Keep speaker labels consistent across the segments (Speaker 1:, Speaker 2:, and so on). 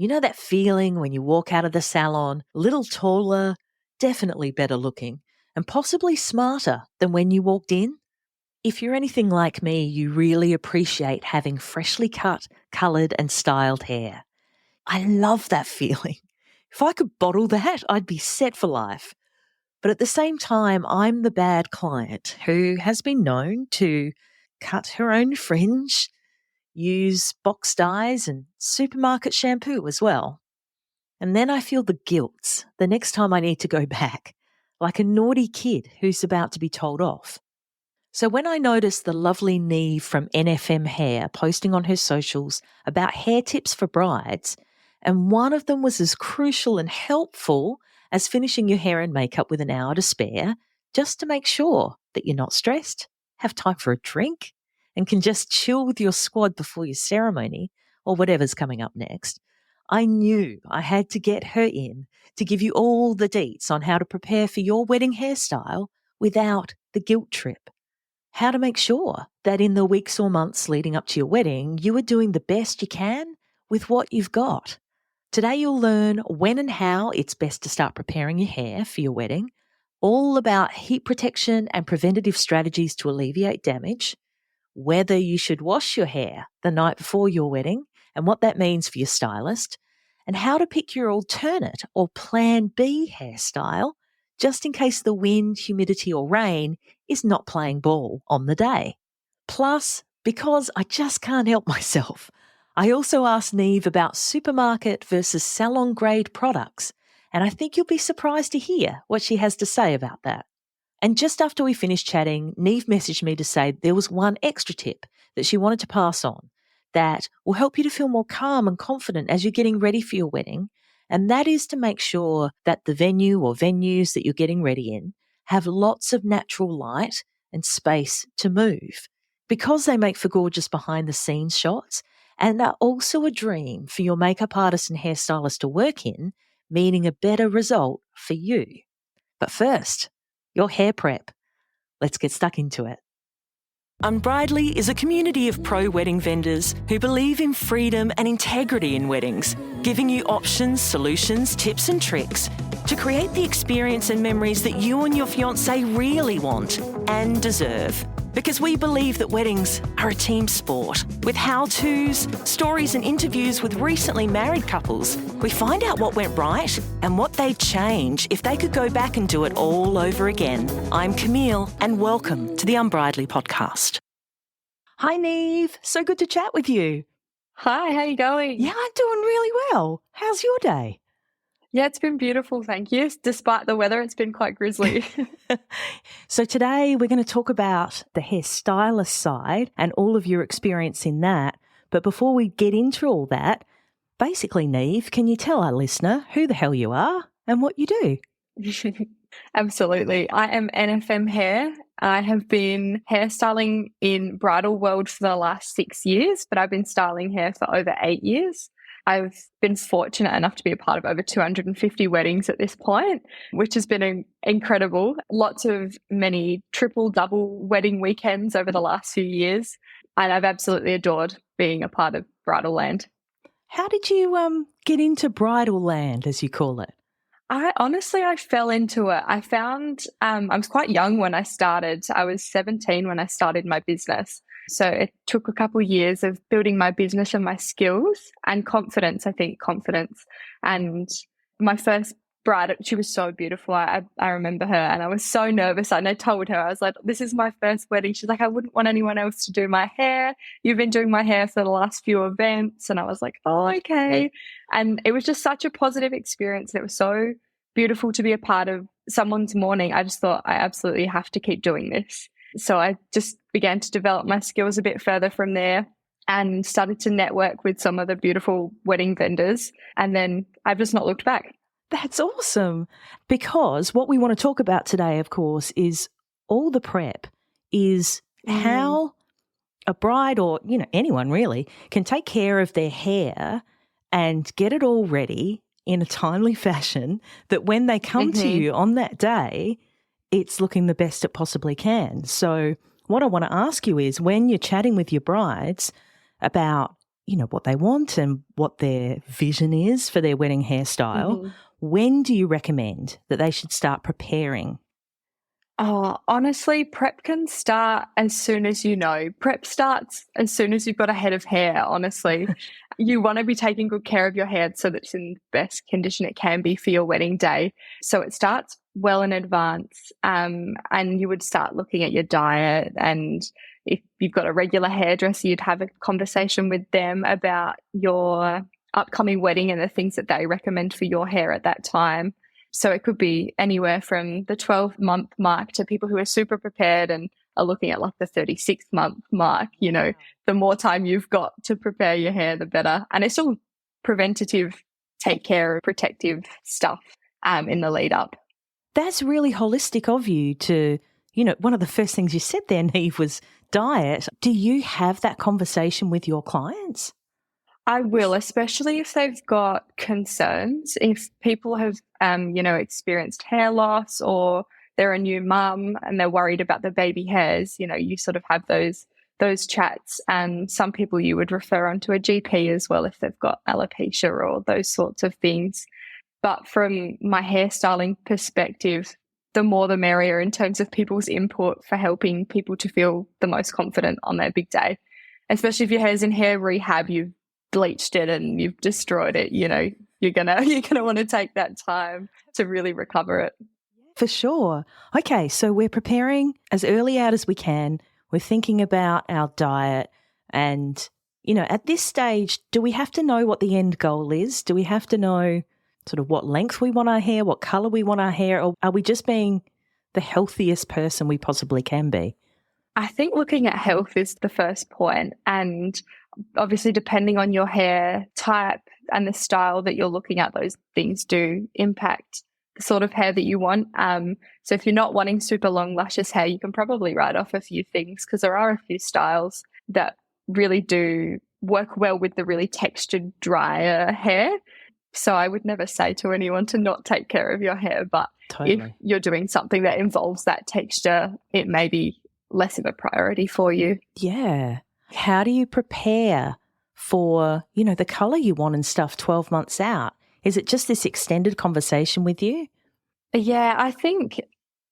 Speaker 1: You know that feeling when you walk out of the salon, a little taller, definitely better looking, and possibly smarter than when you walked in? If you're anything like me, you really appreciate having freshly cut, coloured and styled hair. I love that feeling. If I could bottle that, I'd be set for life. But at the same time, I'm the bad client who has been known to cut her own fringe, use box dyes and supermarket shampoo as well. And then I feel the guilt the next time I need to go back, like a naughty kid who's about to be told off. So when I noticed the lovely Neve from NFM Hair posting on her socials about hair tips for brides, and one of them was as crucial and helpful as finishing your hair and makeup with an hour to spare, just to make sure that you're not stressed, have time for a drink, and can just chill with your squad before your ceremony or whatever's coming up next, I knew I had to get her in to give you all the deets on how to prepare for your wedding hairstyle without the guilt trip. How to make sure that in the weeks or months leading up to your wedding, you are doing the best you can with what you've got. Today you'll learn when and how it's best to start preparing your hair for your wedding, all about heat protection and preventative strategies to alleviate damage, whether you should wash your hair the night before your wedding and what that means for your stylist, and how to pick your alternate or plan B hairstyle just in case the wind, humidity or rain is not playing ball on the day. Plus, because I just can't help myself, I also asked Neve about supermarket versus salon-grade products, and I think you'll be surprised to hear what she has to say about that. And just after we finished chatting, Neve messaged me to say there was one extra tip that she wanted to pass on that will help you to feel more calm and confident as you're getting ready for your wedding, and that is to make sure that the venue or venues that you're getting ready in have lots of natural light and space to move, because they make for gorgeous behind-the-scenes shots and are also a dream for your makeup artist and hairstylist to work in, meaning a better result for you. But first, your hair prep. Let's get stuck into it. Unbridely is a community of pro-wedding vendors who believe in freedom and integrity in weddings, giving you options, solutions, tips and tricks to create the experience and memories that you and your fiancé really want and deserve. Because we believe that weddings are a team sport. With how-tos, stories and interviews with recently married couples, we find out what went right and what they'd change if they could go back and do it all over again. I'm Camille and welcome to the Unbridely podcast. Hi Neve, so good to chat with you.
Speaker 2: Hi, how you going?
Speaker 1: Yeah, I'm doing really well. How's your day?
Speaker 2: Yeah, it's been beautiful, thank you. Despite the weather, it's been quite grizzly.
Speaker 1: So today we're going to talk about the hairstylist side and all of your experience in that. But before we get into all that, basically, Neve, can you tell our listener who the hell you are and what you do?
Speaker 2: Absolutely. I am NFM Hair. I have been hairstyling in bridal world for the last 6 years, but I've been styling hair for over 8 years. I've been fortunate enough to be a part of over 250 weddings at this point, which has been incredible. Lots of many triple, double wedding weekends over the last few years. And I've absolutely adored being a part of bridal land.
Speaker 1: How did you get into bridal land, as you call it?
Speaker 2: I fell into it. I found I was quite young when I started. I was 17 when I started my business. So it took a couple of years of building my business and my skills and confidence, And my first bride, she was so beautiful. I remember her and I was so nervous. And I told her, I was like, this is my first wedding. She's like, I wouldn't want anyone else to do my hair. You've been doing my hair for the last few events. And I was like, oh, okay. And it was just such a positive experience. And it was so beautiful to be a part of someone's morning. I just thought I absolutely have to keep doing this. So I just began to develop my skills a bit further from there and started to network with some of the beautiful wedding vendors. And then I've just not looked back.
Speaker 1: That's awesome. Because what we want to talk about today, of course, is all the prep, is how a bride or, anyone really can take care of their hair and get it all ready in a timely fashion that when they come to you on that day, it's looking the best it possibly can. So what I want to ask you is when you're chatting with your brides about, what they want and what their vision is for their wedding hairstyle,
Speaker 2: Mm-hmm.
Speaker 1: when do you recommend that they should start preparing?
Speaker 2: Oh, honestly, prep can start as soon as you know. Prep starts as soon as you've got a head of hair, honestly. You want to be taking good care of your hair so that it's in the best condition it can be for your wedding day. So it starts well in advance, and you would start looking at your diet. And if you've got a regular hairdresser, you'd have a conversation with them about your upcoming wedding and the things that they recommend for your hair at that time. So it could be anywhere from the 12-month mark to people who are super prepared and are looking at like the 36-month mark. The more time you've got to prepare your hair, the better. And it's all preventative, take care, protective stuff in the lead up.
Speaker 1: That's really holistic of you to, one of the first things you said there, Neve, was diet. Do you have that conversation with your clients?
Speaker 2: I will, especially if they've got concerns. If people have, experienced hair loss, or they're a new mum and they're worried about the baby hairs, you sort of have those chats. And some people you would refer on to a GP as well if they've got alopecia or those sorts of things. But from my hairstyling perspective, the more the merrier in terms of people's input for helping people to feel the most confident on their big day. Especially if your hair's in hair rehab, you've bleached it and you've destroyed it, you're gonna want to take that time to really recover it.
Speaker 1: For sure. Okay, so we're preparing as early out as we can. We're thinking about our diet, and at this stage, do we have to know what the end goal is? Do we have to know sort of what length we want our hair, what color we want our hair, or are we just being the healthiest person we possibly can be?
Speaker 2: I think looking at health is the first point, and obviously depending on your hair type and the style that you're looking at, those things do impact the sort of hair that you want. So if you're not wanting super long luscious hair, you can probably write off a few things, because there are a few styles that really do work well with the really textured, drier hair. So I would never say to anyone to not take care of your hair, but
Speaker 1: Totally.
Speaker 2: If you're doing something that involves that texture, it may be less of a priority for you.
Speaker 1: Yeah. How do you prepare for, the color you want and stuff 12 months out? Is it just this extended conversation with you?
Speaker 2: Yeah, I think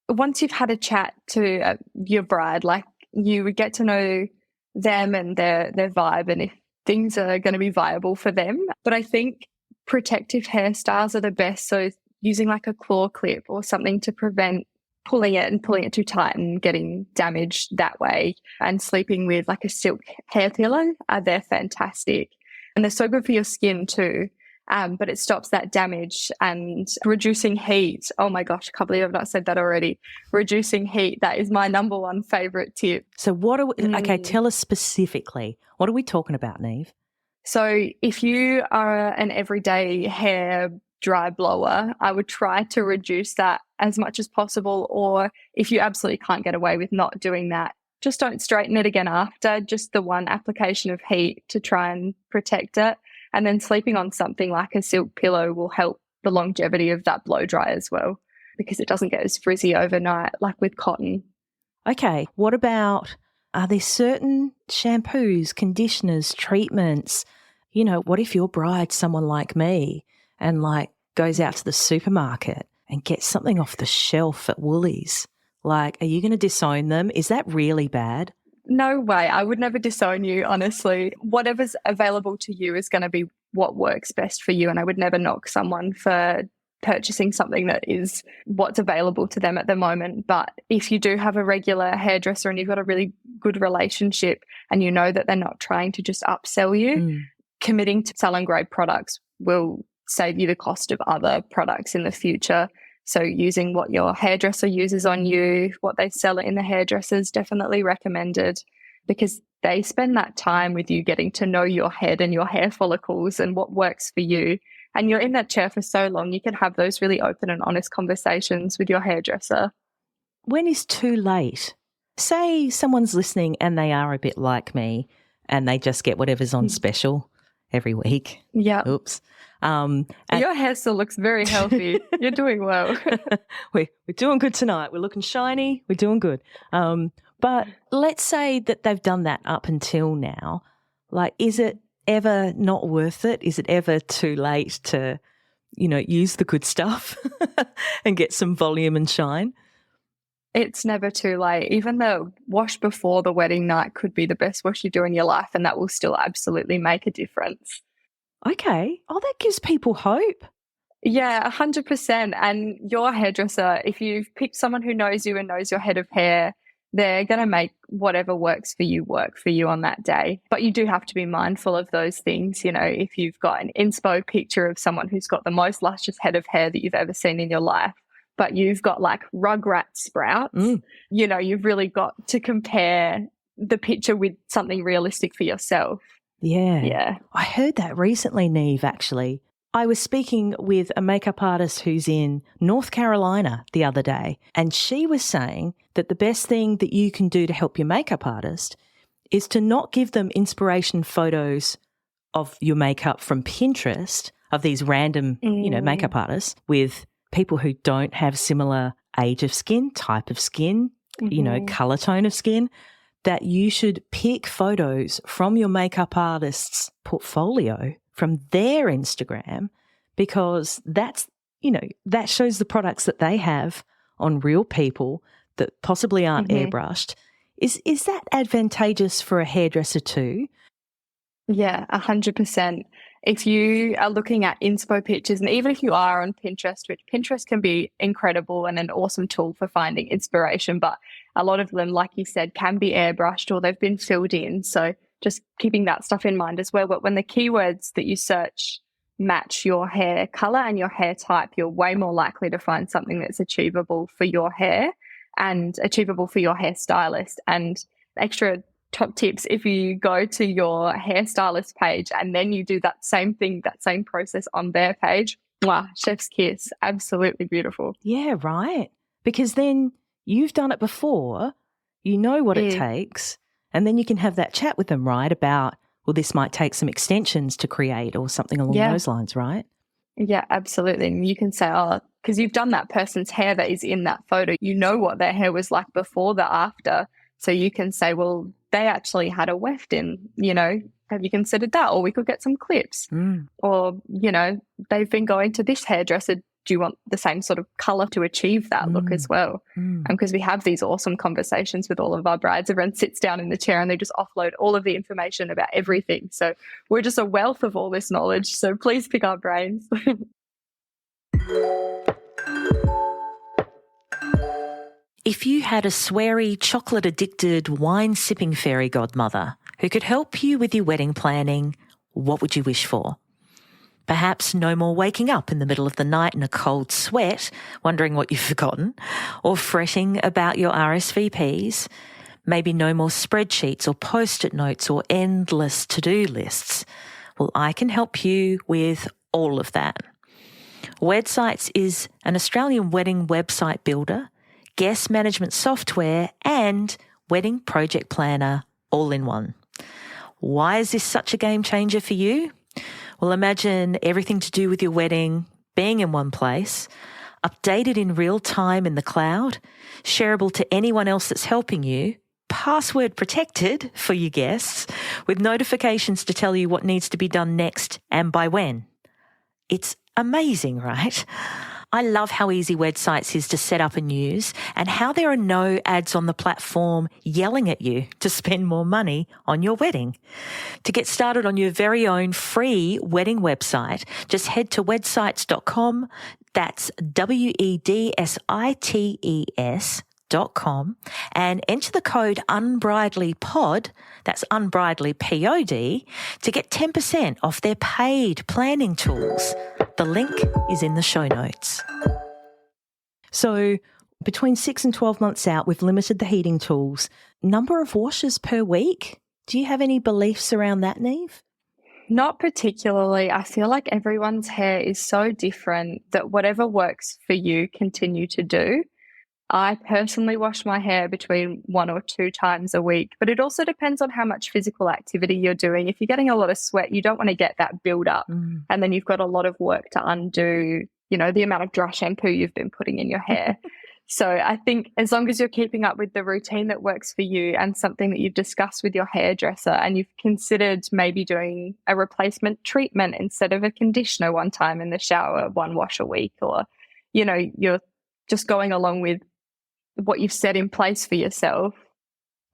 Speaker 2: once you've had a chat to your bride, like, you would get to know them and their vibe, and if things are going to be viable for them. But I think protective hairstyles are the best. So using like a claw clip or something to prevent pulling it too tight and getting damaged that way, and sleeping with like a silk hair pillow, they're fantastic. And they're so good for your skin too. But it stops that damage. And reducing heat. Oh my gosh, I can't believe I've not said that already. Reducing heat, that is my number one favorite tip.
Speaker 1: So what are we, okay, tell us specifically, what are we talking about, Neve?
Speaker 2: So if you are an everyday hair dry blower, I would try to reduce that as much as possible. Or if you absolutely can't get away with not doing that, just don't straighten it again after, just the one application of heat to try and protect it. And then sleeping on something like a silk pillow will help the longevity of that blow dry as well, because it doesn't get as frizzy overnight like with cotton.
Speaker 1: Okay, what about, are there certain shampoos, conditioners, treatments? What if your bride's someone like me and like goes out to the supermarket and gets something off the shelf at Woolies? Like, are you going to disown them? Is that really bad?
Speaker 2: No way. I would never disown you, honestly. Whatever's available to you is going to be what works best for you. And I would never knock someone for purchasing something that is what's available to them at the moment. But if you do have a regular hairdresser and you've got a really good relationship and you know that they're not trying to just upsell you, committing to salon grade products will save you the cost of other products in the future. So using what your hairdresser uses on you, what they sell in the hairdressers, definitely recommended, because they spend that time with you getting to know your head and your hair follicles and what works for you. And you're in that chair for so long, you can have those really open and honest conversations with your hairdresser.
Speaker 1: When is too late? Say someone's listening and they are a bit like me and they just get whatever's on special every week.
Speaker 2: Yeah.
Speaker 1: Oops.
Speaker 2: Your hair still looks very healthy. You're doing well.
Speaker 1: We're doing good tonight. We're looking shiny. We're doing good. But let's say that they've done that up until now. Like, is it ever not worth it? Is it ever too late to, use the good stuff and get some volume and shine?
Speaker 2: It's never too late. Even the wash before the wedding night could be the best wash you do in your life, and that will still absolutely make a difference.
Speaker 1: Okay. Oh, that gives people hope.
Speaker 2: Yeah, 100%. And your hairdresser, if you've picked someone who knows you and knows your head of hair, they're going to make whatever works for you work for you on that day. But you do have to be mindful of those things. If you've got an inspo picture of someone who's got the most luscious head of hair that you've ever seen in your life, but you've got like rugrat sprouts, you've really got to compare the picture with something realistic for yourself.
Speaker 1: Yeah.
Speaker 2: Yeah.
Speaker 1: I heard that recently, Neve, actually. I was speaking with a makeup artist who's in North Carolina the other day, and she was saying that the best thing that you can do to help your makeup artist is to not give them inspiration photos of your makeup from Pinterest, of these random, makeup artists with people who don't have similar age of skin, type of skin, colour tone of skin, that you should pick photos from your makeup artist's portfolio from their Instagram, because that shows the products that they have on real people that possibly aren't airbrushed. Is that advantageous for a hairdresser too?
Speaker 2: Yeah, 100%. If you are looking at inspo pictures, and even if you are on Pinterest, which Pinterest can be incredible and an awesome tool for finding inspiration, but a lot of them, like you said, can be airbrushed or they've been filled in. So just keeping that stuff in mind as well. But when the keywords that you search match your hair color and your hair type, you're way more likely to find something that's achievable for your hair and achievable for your hairstylist. And extra top tips, if you go to your hairstylist page and then you do that same thing, that same process on their page, wow, chef's kiss, absolutely beautiful.
Speaker 1: Yeah, right. Because then you've done it before, you know what it takes, and then you can have that chat with them, right, about, well, this might take some extensions to create or something along those lines, right?
Speaker 2: Yeah, absolutely. And you can say, because you've done that person's hair that is in that photo, you know what their hair was like before the after. So you can say, well, they actually had a weft in, have you considered that? Or we could get some clips. Or, they've been going to this hairdresser. Do you want the same sort of color to achieve that look as well? Because we have these awesome conversations with all of our brides. Everyone sits down in the chair and they just offload all of the information about everything. So we're just a wealth of all this knowledge. So please pick our brains.
Speaker 1: If you had a sweary, chocolate-addicted, wine-sipping fairy godmother who could help you with your wedding planning, what would you wish for? Perhaps no more waking up in the middle of the night in a cold sweat, wondering what you've forgotten, or fretting about your RSVPs. Maybe no more spreadsheets or post-it notes or endless to-do lists. Well, I can help you with all of that. Websites is an Australian wedding website builder, guest management software, and wedding project planner all in one. Why is this such a game changer for you? Well, imagine everything to do with your wedding being in one place, updated in real time in the cloud, shareable to anyone else that's helping you, password protected for your guests, with notifications to tell you what needs to be done next and by when. It's amazing, right? I love how easy Websites is to set up and use, and how there are no ads on the platform yelling at you to spend more money on your wedding. To get started on your very own free wedding website, just head to wedsites.com. That's WEDSITES.com, and enter the code UNBRIDELYPOD, that's UNBRIDELYPOD, to get 10% off their paid planning tools. The link is in the show notes. So between 6 and 12 months out, we've limited the heating tools. Number of washes per week? Do you have any beliefs around that, Neve?
Speaker 2: Not particularly. I feel like everyone's hair is so different that whatever works for you, continue to do. I personally wash my hair between 1 or 2 times a week, but it also depends on how much physical activity you're doing. If you're getting a lot of sweat, you don't want to get that build up, and then you've got a lot of work to undo, the amount of dry shampoo you've been putting in your hair. So I think as long as you're keeping up with the routine that works for you and something that you've discussed with your hairdresser and you've considered maybe doing a replacement treatment instead of a conditioner one time in the shower, one wash a week, or, you're just going along with what you've set in place for yourself,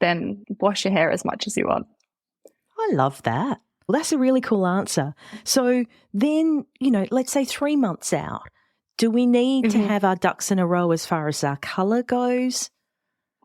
Speaker 2: then wash your hair as much as you want.
Speaker 1: I love that. Well, that's a really cool answer. So then, let's say 3 months out, do we need to have our ducks in a row as far as our colour goes?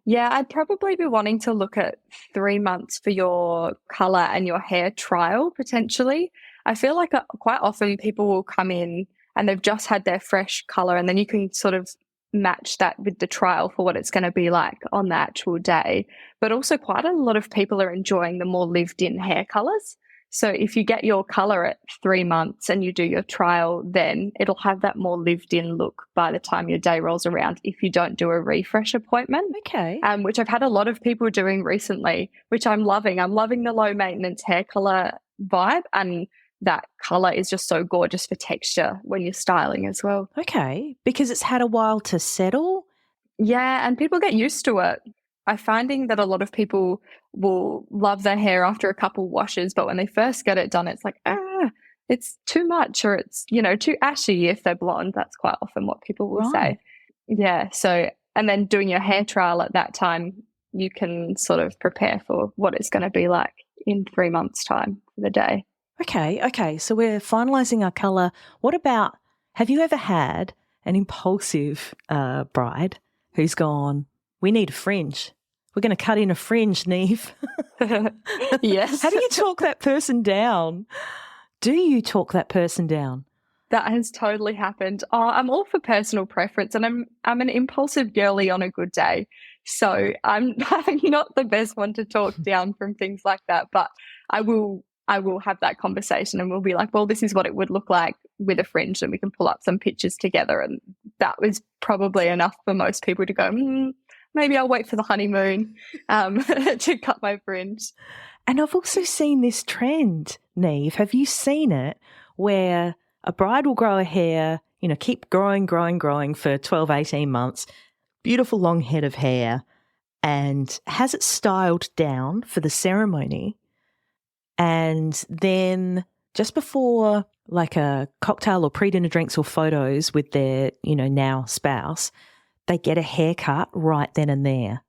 Speaker 2: Yeah, I'd probably be wanting to look at 3 months for your colour and your hair trial potentially. I feel like quite often people will come in and they've just had their fresh colour, and then you can sort of match that with the trial for what it's going to be like on the actual day. But also quite a lot of people are enjoying the more lived in hair colours. So if you get your colour at 3 months and you do your trial, then it'll have that more lived in look by the time your day rolls around if you don't do a refresh appointment.
Speaker 1: Okay.
Speaker 2: Which I've had a lot of people doing recently, which I'm loving. I'm loving the low maintenance hair colour vibe, and that colour is just so gorgeous for texture when you're styling as well.
Speaker 1: Okay, because it's had a while to settle?
Speaker 2: Yeah, and people get used to it. I'm finding that a lot of people will love their hair after a couple washes, but when they first get it done, it's like, it's too much, or it's, too ashy if they're blonde. That's quite often what people will say. Yeah, so, and then doing your hair trial at that time, you can sort of prepare for what it's going to be like in 3 months' time for the day.
Speaker 1: Okay, so we're finalising our colour. What about, have you ever had an impulsive bride who's gone, we need a fringe? We're going to cut in a fringe, Neve.
Speaker 2: Yes.
Speaker 1: How do you talk that person down? Do you talk that person down?
Speaker 2: That has totally happened. I'm all for personal preference, and I'm an impulsive girly on a good day. So I'm not the best one to talk down from things like that, but I will have that conversation, and we'll be like, well, this is what it would look like with a fringe, and we can pull up some pictures together. And that was probably enough for most people to go, maybe I'll wait for the honeymoon to cut my fringe.
Speaker 1: And I've also seen this trend, Neve. Have you seen it, where a bride will grow a hair, keep growing for 12, 18 months, beautiful long head of hair, and has it styled down for the ceremony. And then just before like a cocktail or pre-dinner drinks or photos with their, now spouse, they get a haircut right then and there.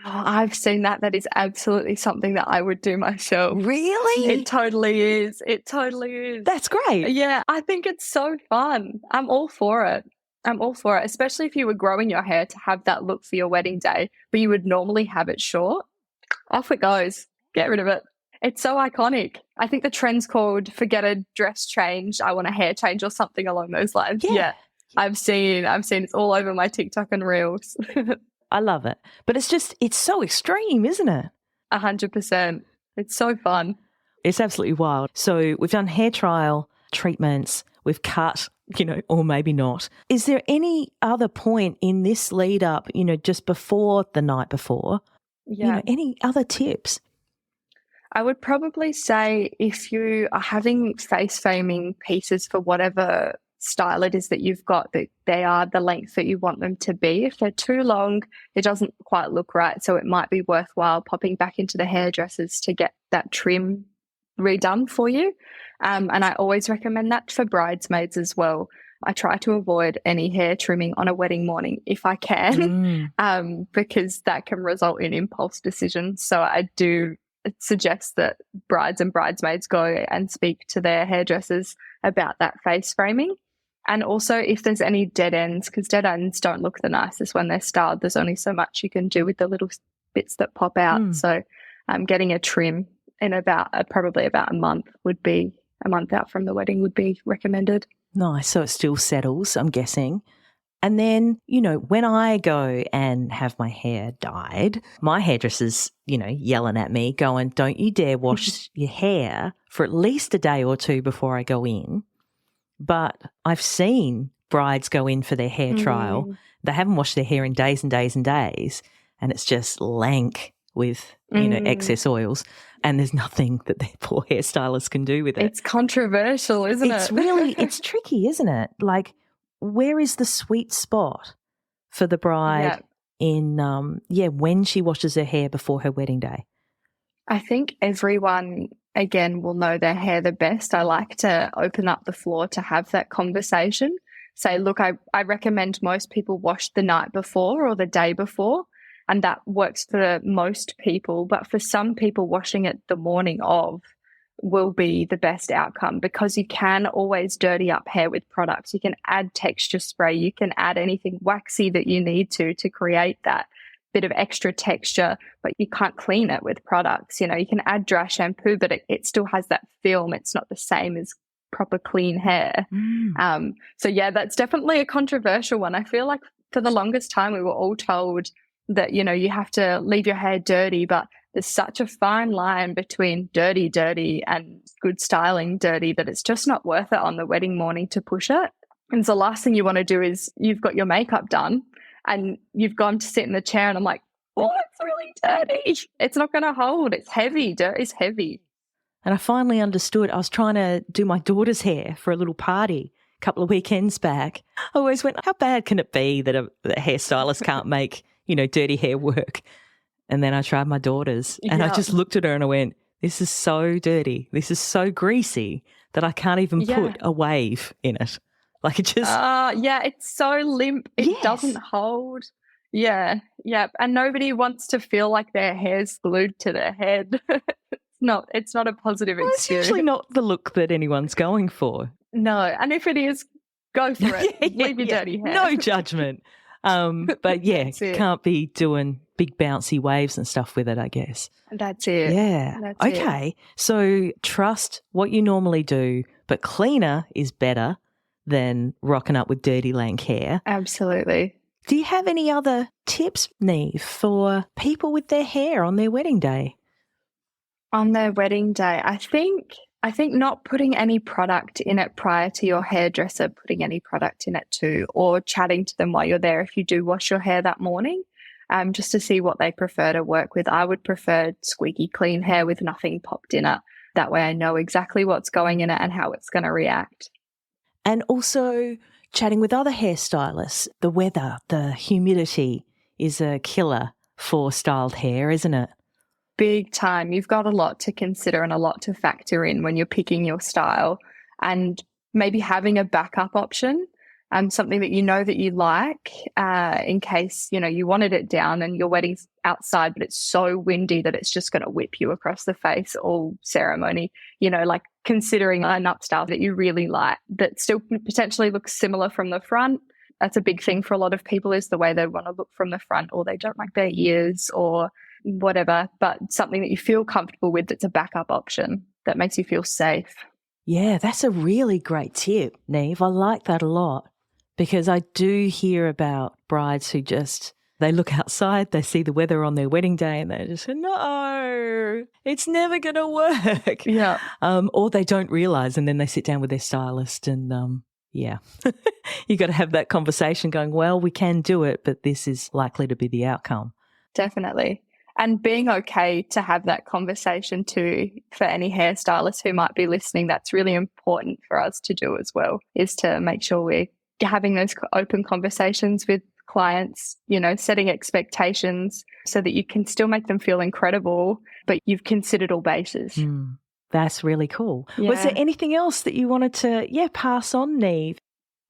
Speaker 2: Oh, I've seen that. That is absolutely something that I would do myself.
Speaker 1: Really?
Speaker 2: It totally is. It totally is.
Speaker 1: That's great.
Speaker 2: Yeah, I think it's so fun. I'm all for it. Especially if you were growing your hair to have that look for your wedding day, but you would normally have it short. Off it goes. Get rid of it. It's so iconic. I think the trend's called forget a dress change, I want a hair change, or something along those lines. Yeah. I've seen it's all over my TikTok and Reels.
Speaker 1: I love it. But it's so extreme, isn't it?
Speaker 2: 100%. It's so fun.
Speaker 1: It's absolutely wild. So we've done hair trial, treatments, we've cut, or maybe not. Is there any other point in this lead up, just before the night before, any other tips?
Speaker 2: I would probably say if you are having face framing pieces for whatever style it is that you've got, that they are the length that you want them to be. If they're too long, it doesn't quite look right. So it might be worthwhile popping back into the hairdressers to get that trim redone for you. And I always recommend that for bridesmaids as well. I try to avoid any hair trimming on a wedding morning if I can, because that can result in impulse decisions. So I do suggest that brides and bridesmaids go and speak to their hairdressers about that face framing. And also if there's any dead ends, because dead ends don't look the nicest when they're styled. There's only so much you can do with the little bits that pop out. So getting a trim in probably about a month out from the wedding would be recommended.
Speaker 1: Nice. So it still settles, I'm guessing. And then, when I go and have my hair dyed, my hairdresser's, yelling at me going, don't you dare wash your hair for at least a day or two before I go in. But I've seen brides go in for their hair trial. They haven't washed their hair in days and days and days, and it's just lank with, excess oils. And there's nothing that their poor hairstylist can do with it.
Speaker 2: It's controversial, isn't it?
Speaker 1: It's tricky, isn't it? Like, where is the sweet spot for the bride
Speaker 2: Yeah.
Speaker 1: in, when she washes her hair before her wedding day?
Speaker 2: I think everyone, again, will know their hair the best. I like to open up the floor to have that conversation. Say, look, I recommend most people wash the night before or the day before, and that works for most people. But for some people, washing it the morning of will be the best outcome, because you can always dirty up hair with products. You can add texture spray. You can add anything waxy that you need to create that bit of extra texture, but you can't clean it with products. You know, you can add dry shampoo, but it still has that film. It's not the same as proper clean hair. So yeah, that's definitely a controversial one. I feel like for the longest time we were all told that, you know, you have to leave your hair dirty, but there's such a fine line between dirty and good styling dirty that it's just not worth it on the wedding morning to push it. And the last thing you want to do is you've got your makeup done and you've gone to sit in the chair and I'm like, oh, it's really dirty. It's not going to hold. It's heavy. Dirt is heavy.
Speaker 1: And I finally understood. I was trying to do my daughter's hair for a little party a couple of weekends back. I always went, how bad can it be that a hairstylist can't make, you know, dirty hair work? And then I tried my daughter's and I just looked at her and I went, this is so dirty. This is so greasy that I can't even put a wave in it. Like it just.
Speaker 2: It's so limp. It doesn't hold. Yeah. And nobody wants to feel like their hair's glued to their head. It's not a positive experience.
Speaker 1: It's usually not the look that anyone's going for.
Speaker 2: No. And if it is, go for it. Leave your dirty hair.
Speaker 1: No judgment. But can't be doing big bouncy waves and stuff with it, I guess.
Speaker 2: That's it.
Speaker 1: Yeah.
Speaker 2: That's
Speaker 1: okay. So trust what you normally do, but cleaner is better than rocking up with dirty lank hair.
Speaker 2: Absolutely.
Speaker 1: Do you have any other tips, Neve, for people with their hair on their wedding day?
Speaker 2: On their wedding day, I think not putting any product in it prior to your hairdresser putting any product in it too, or chatting to them while you're there if you do wash your hair that morning, just to see what they prefer to work with. I would prefer squeaky clean hair with nothing popped in it. That way I know exactly what's going in it and how it's going to react.
Speaker 1: And also chatting with other hairstylists. The weather, the humidity is a killer for styled hair, isn't it?
Speaker 2: Big time. You've got a lot to consider and a lot to factor in when you're picking your style, and maybe having a backup option, something that you know that you like, in case, you know, you wanted it down and your wedding's outside, but it's so windy that it's just going to whip you across the face all ceremony. You know, like considering an upstyle that you really like that still potentially looks similar from the front. That's a big thing for a lot of people, is the way they want to look from the front, or they don't like their ears or whatever, but something that you feel comfortable with that's a backup option that makes you feel safe.
Speaker 1: Yeah, that's a really great tip, Neve. I like that a lot, because I do hear about brides who they look outside, they see the weather on their wedding day and they just say, no, it's never going to work.
Speaker 2: Yeah.
Speaker 1: Or they don't realise, and then they sit down with their stylist and you got to have that conversation going, well, we can do it, but this is likely to be the outcome.
Speaker 2: Definitely. And being okay to have that conversation too, for any hairstylists who might be listening, that's really important for us to do as well, is to make sure we're having those open conversations with clients, you know, setting expectations so that you can still make them feel incredible, but you've considered all bases.
Speaker 1: That's really cool.
Speaker 2: Yeah.
Speaker 1: Was there anything else that you wanted to pass on, Neve?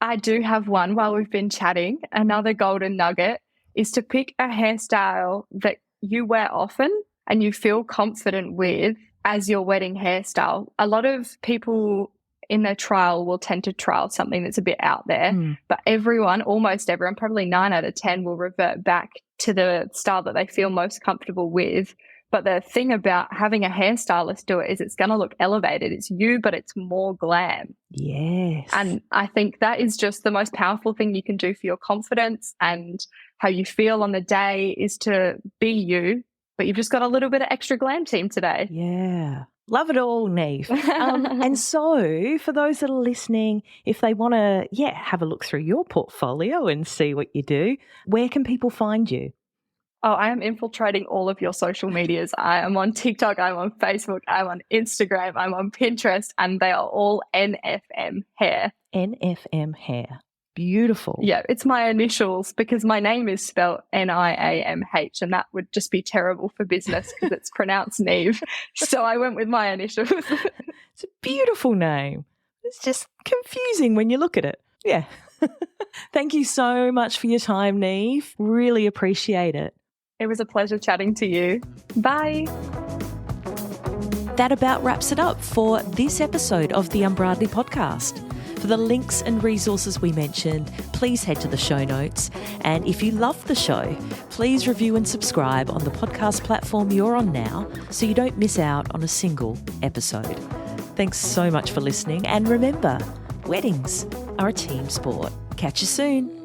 Speaker 2: I do have one while we've been chatting. Another golden nugget is to pick a hairstyle that you wear often and you feel confident with as your wedding hairstyle. A lot of people in their trial will tend to trial something that's a bit out there, but almost everyone, probably 9 out of 10 will revert back to the style that they feel most comfortable with. But the thing about having a hairstylist do it is it's going to look elevated. It's you, but it's more glam.
Speaker 1: Yes.
Speaker 2: And I think that is just the most powerful thing you can do for your confidence and how you feel on the day, is to be you, but you've just got a little bit of extra glam team today.
Speaker 1: Yeah. Love it all, Neve. And so for those that are listening, if they want to, have a look through your portfolio and see what you do, where can people find you?
Speaker 2: Oh, I am infiltrating all of your social medias. I am on TikTok, I'm on Facebook, I'm on Instagram, I'm on Pinterest, and they are all NFM Hair.
Speaker 1: NFM Hair. Beautiful.
Speaker 2: Yeah, it's my initials because my name is spelled Niamh, and that would just be terrible for business because it's pronounced Neve. So I went with my initials.
Speaker 1: It's a beautiful name. It's just confusing when you look at it. Yeah. Thank you so much for your time, Neve. Really appreciate it.
Speaker 2: It was a pleasure chatting to you. Bye.
Speaker 1: That about wraps it up for this episode of the Unbridely podcast. For the links and resources we mentioned, please head to the show notes. And if you love the show, please review and subscribe on the podcast platform you're on now so you don't miss out on a single episode. Thanks so much for listening. And remember, weddings are a team sport. Catch you soon.